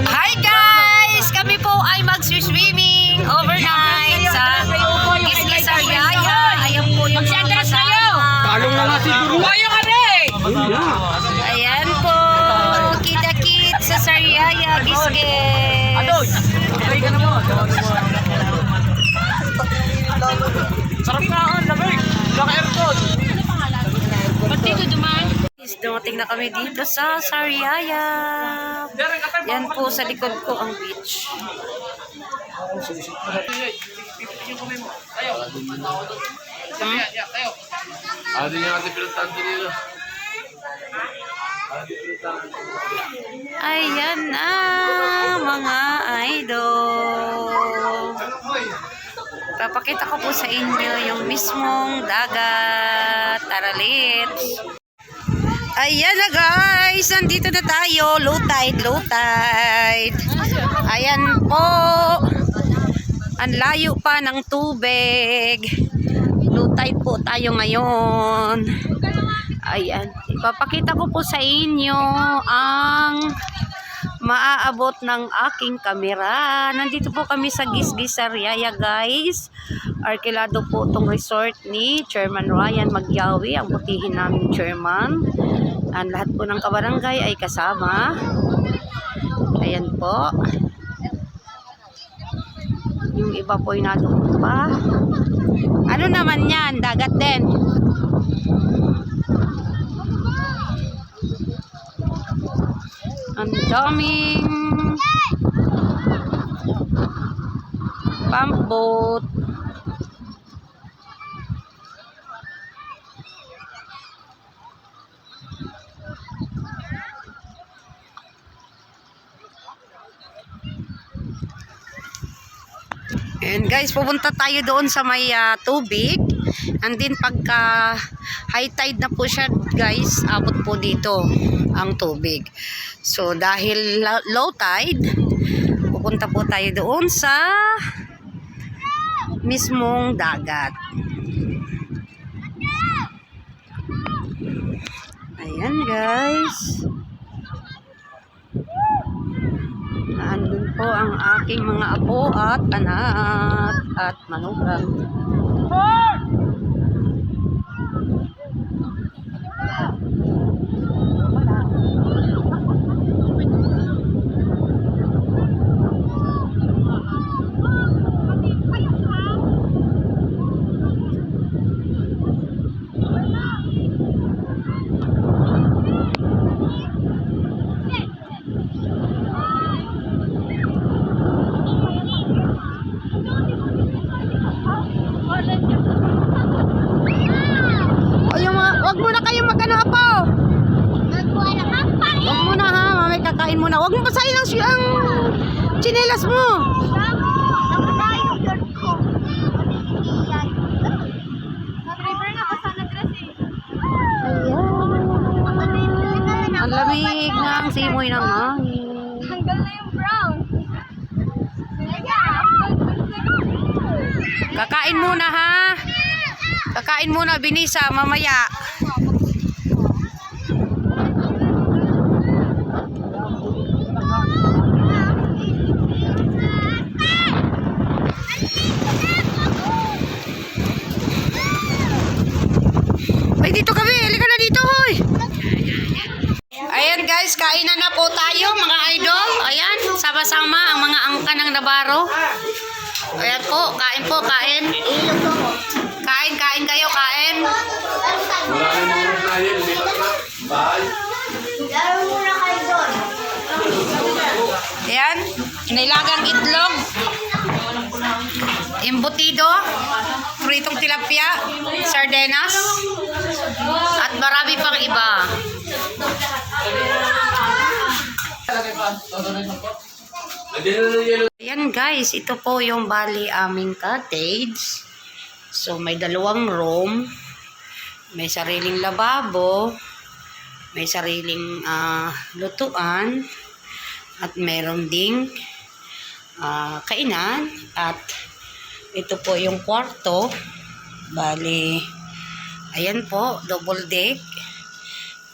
Hi guys! Kami po ay mag-swimming overnight sa Gisgis Sariaya. Ayan po yung mga kasama. Talong na nga siguro. Ayun ka Ayan po. Kita-kit sa Sariaya, Gisgis. Sarap nga ang lamig. Laka aircon. Ba't dito dumaan? Dumating na kami dito sa Sariaya. Yan po sa likod ko ang beach. Adi niya kasi pinuntahan dito. Ayan na mga idol. Papakita ko po sa inyo yung mismong dagat. Taralit. Ayan na guys, nandito na tayo. Low tide, low tide. Ayan po. Ang layo pa ng tubig. Low tide po tayo ngayon. Ayan. Ipapakita ko po sa inyo ang maaabot ng aking kamera. Nandito po kami sa Gisgis Sariaya guys. Arkilado po itong resort ni Chairman Ryan Magyawi, ang butihin namin chairman. Ang lahat po ng kabarangay ay kasama. Ayan po. Yung iba po ay nadoon pa. Ano naman yan? Dagat din. Ang daming pampot. And guys, pupunta tayo doon sa may tubig. And then pagka high tide na po siya guys, abot po dito ang tubig. So dahil low tide, pupunta po tayo doon sa mismong dagat. Ayan guys. Nandun po ang aking mga apo at anak at manugang. Wag muna kayo magano po. Wag muna ha, mamay kakain muna. Wag mo basahin ang tsinelas mo. Ayan. Ang lamig na ang simoy ng hangin. Hanggal na yung brown. Kakain muna ha. Kakain muna binisa mamaya. Ay dito kami, halika na dito hoy. Ayan guys, kainan na po tayo mga idol. Ayan, sama-sama ang mga angka ng Navarro. Ayan po, kain po, kain. Kain kayo, kain. Wala kayong mga tayo. Bye. Laro muna kayo doon. Ayan, nilagang itlog. Embutido, pritong tilapia, sardenas, at marami pang iba. Ayan guys, ito po yung bali aming cottage. So may dalawang room, may sariling lababo, may sariling lutuan, at meron ding kainan, at ito po yung kwarto. Bali, ayan po, double deck.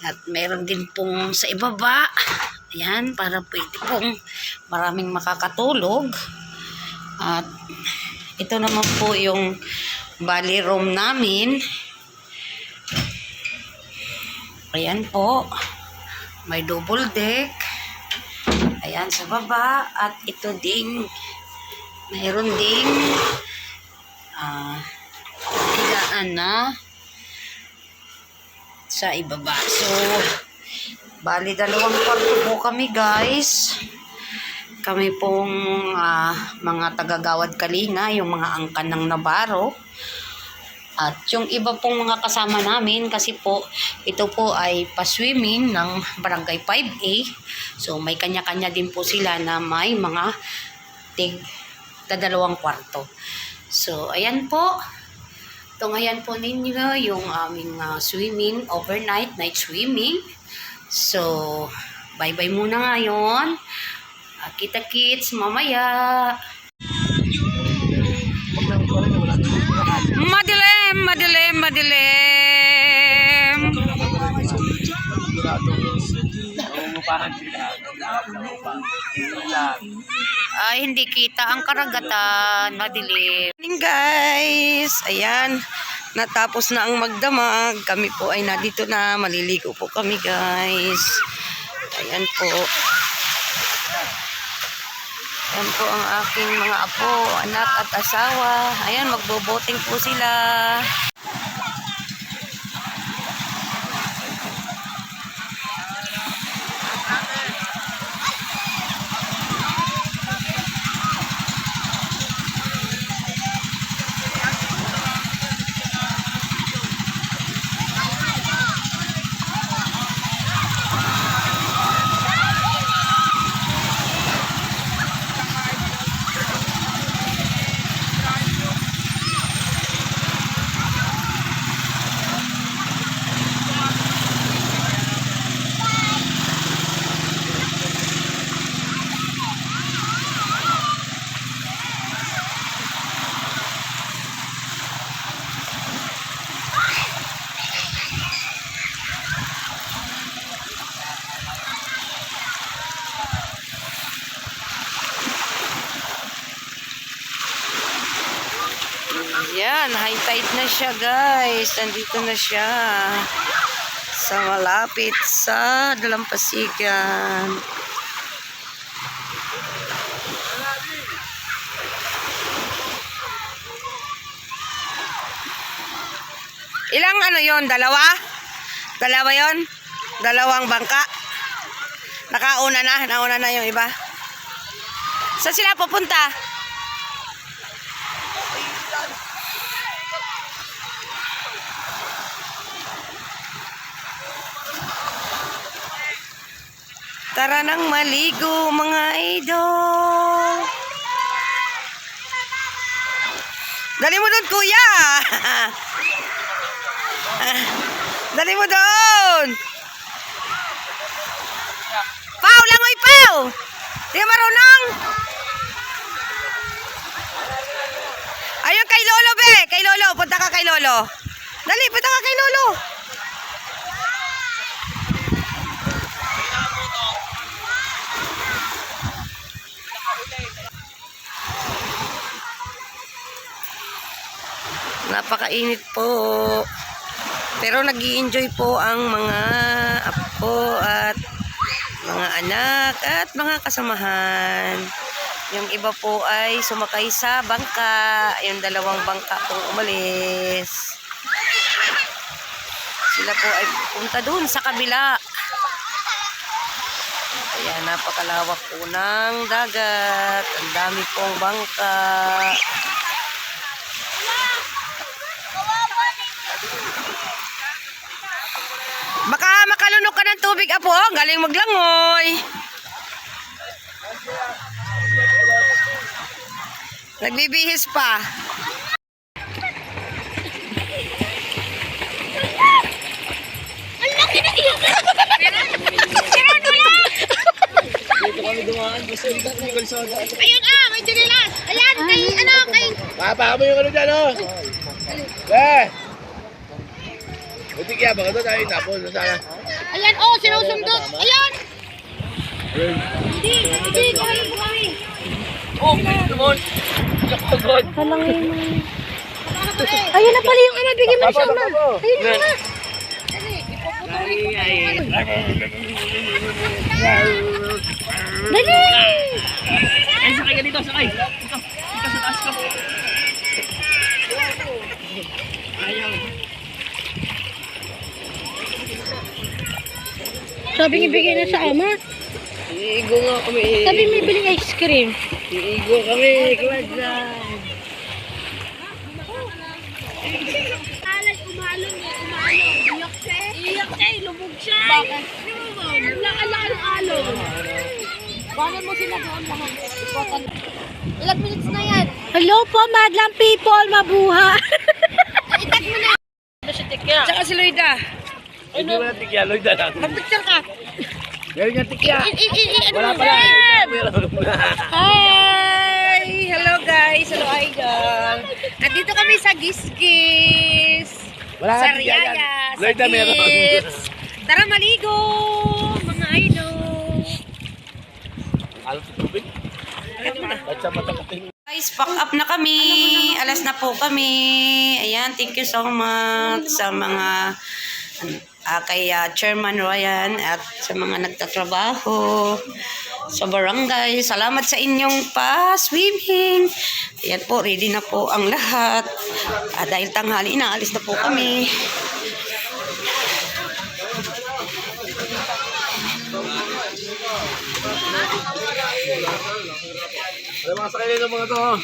At meron din pong sa ibaba. Ayan, para pwede pong maraming makakatulog. At ito naman po yung bali room namin. Ayan po. May double deck. Ayan sa baba. At ito ding mayroon ding higaan na sa ibaba. So, bali 2 kwarto po kami, guys. Kami pong mga tagagawad kalinga, yung mga angkan ng Navarro. At yung iba pong mga kasama namin, kasi po, ito po ay pa-swimming ng Barangay 5A. So, may kanya-kanya din po sila na may mga 2 kwarto. So, ayan po. Tungayan po ninyo yung aming swimming, overnight, night swimming. So, bye-bye muna ngayon. Kita-kits mamaya. Madilim, madilim, madilim. Ay, hindi kita ang karagatan. Madilim. Guys, ayan. Natapos na ang magdamag. Kami po ay nandito na. Maliligo po kami, guys. Ayan po. Ayan po ang aking mga apo, anak at asawa. Ayan, magboboting po sila. Yan, high tide na siya, guys. Nandito na siya sa malapit sa Dalampasigan. Ilang ano yon? Dalawa? Dalawa yon? Dalawang bangka? Nakauna na? Nauna na yung iba? Saan sila pupunta? Tara nang maligo, mga idol. Dali mo doon, kuya. Dali mo doon. Pau, langoy, Pau. Di ka marunong. Ayun, kay Lolo, be. Kay Lolo. Punta ka kay Lolo. Dali, punta ka kay Lolo. Napakainit po. Pero nag-i-enjoy po ang mga apo at mga anak at mga kasamahan. Yung iba po ay sumakay sa bangka. Yung 2 bangka pong umalis. Sila po ay pupunta dun sa kabila. Ayan, napakalawak po ng dagat. Ang dami pong bangka. Baka makalunok ka ng tubig, apo. Galing maglangoy. Nagbibihis pa. Ayun may chinelas. Ayan, kay. Papa mo yung ano dyan, oh. Buti kaya baka doon tayo tapos na sana. Ayan, sinusundot. Ayan. Hindi, kami po kami. Halangin mo. Ayun na pala yung ama. Bigyan mo siya, ama. Ayun na nga. Dali! Ay, sakay ka dito, sakay. Dito sa taas ka. Ayaw. Sabi niya bigay na sa ama. Iigo nga kami. Sabi may biling ice cream. Iigo kami, Kladya. Alay, umalong eh, umalong. Iyak siya. Iyak siya, lubog siya. Bakit? Laki-laki ng along. Bakit mo sila doon lahat? Ilang minutes na yan? Hello po, madlang people, mabuha. Itag mo na. Tsaka si Loida. Hindi mo na tikya, Lloyd na lang. Mag-picture ka. Gawin nga tikya. Ano Wala mo pala. yan? Hi! Hello guys. Hello idol. Nandito kami sa Giskis. Wala Sa nga tikya yan. Riaya. Sa Lloyd na meron. Gips. Tara maligo. Mga idol. Alam sa tubig. At sa matakating. Guys, pack up na kami. Alas na po kami. Ayan, thank you so much sa mga kay Chairman Ryan at sa mga nagtatrabaho sa barangay. Salamat sa inyong pa-swimming. Ayan po, ready na po ang lahat. Dahil tanghali na, alis na po kami. Alam mga sakay ng mga to.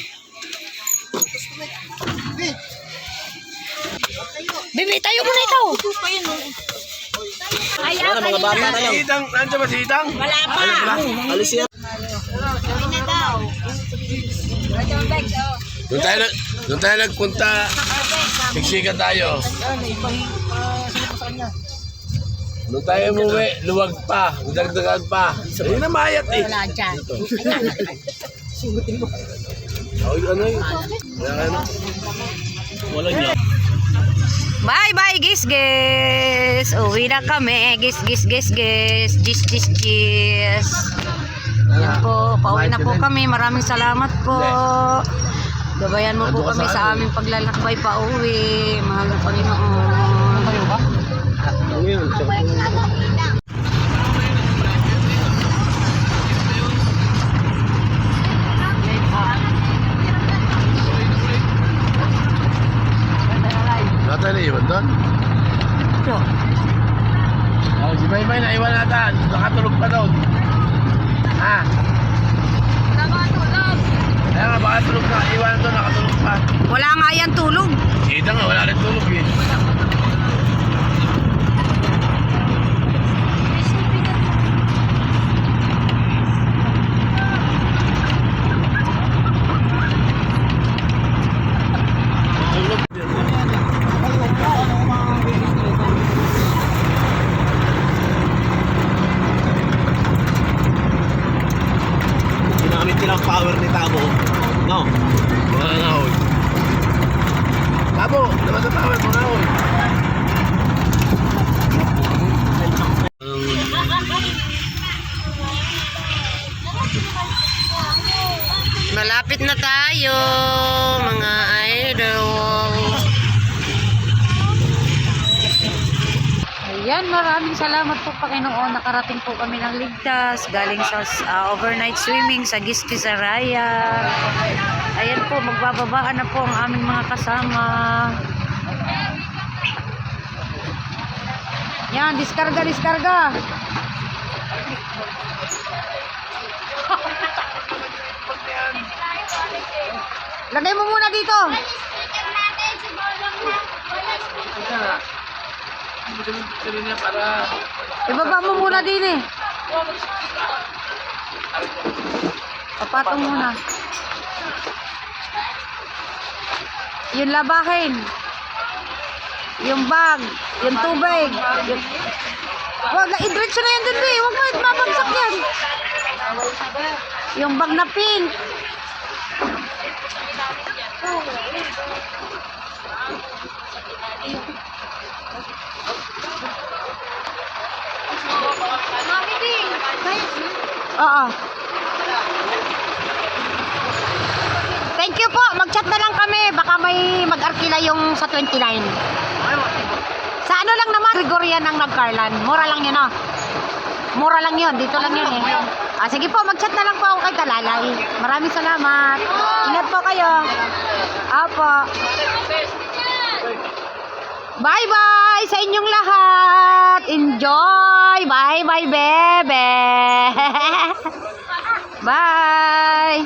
Bibi, tayo muna ikaw. Ay, Wala mga bata na lang. Sitang, nandiyan ba sitang? Wala pa. Alis yan. Gawin na daw. Doon tayo nagpunta. Siksikan tayo. Doon tayo umuwi, luwag pa, dagdagan pa. Ayun na mayat eh. Wala dyan. Ay, ano yun? Ano? Wala niya. Bye-bye, gis. Uwi na kami. Gis. Gis. Yan po, pauwi na po kami. Maraming salamat po. Gabayan mo po kami sa aming paglalakbay pauwi. Mahal na Panginoon. Ano yun? Wala tayo na iwan doon? Oh, si Baybay na iwan natin. Nakatulog pa doon. Ha? Kaya nga, baka tulog na. Iwan doon, nakatulog pa. Wala nga yan tulog. Kita nga, wala rin tulog eh. Ginamit nilang power ni Tabo. No? Mga ngahoy. Tabo, labas sa power, mga ngahoy. Malapit na tayo, mga idol. Ayan, maraming salamat po Panginoon. Nakarating po kami ng ligtas. Galing sa overnight swimming sa Giskis Araya. Ayan po, magbababaan na po ang aming mga kasama. Yan, diskarga. Lagay mo muna dito. Ibaba mo muna din eh. Papatong muna. Yung labahin. Yung bag. Yung tubig. Wag, i-drench na yan dun eh. Huwag mo, mabagsak yan. Yung bag na pink. Mami, Oo. Thank you po. Mag-chat na lang kami. Baka may mag-arkila yung sa 29. Sa ano lang naman, Gregorian ang nagkarlan. Mura lang yun, oh. Mura lang yun. Dito lang yun, eh. Sige po, mag-chat na lang po ako kay Talalay. Maraming salamat. Ingat po kayo. Apo. Bye-bye sa inyong lahat. Enjoy. Bye-bye, bebe. Bye.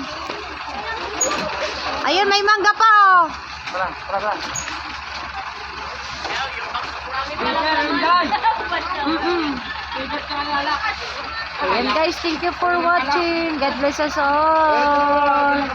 Ayun, may mangga pa, oh. Ayan guys, thank you for watching. God bless us all.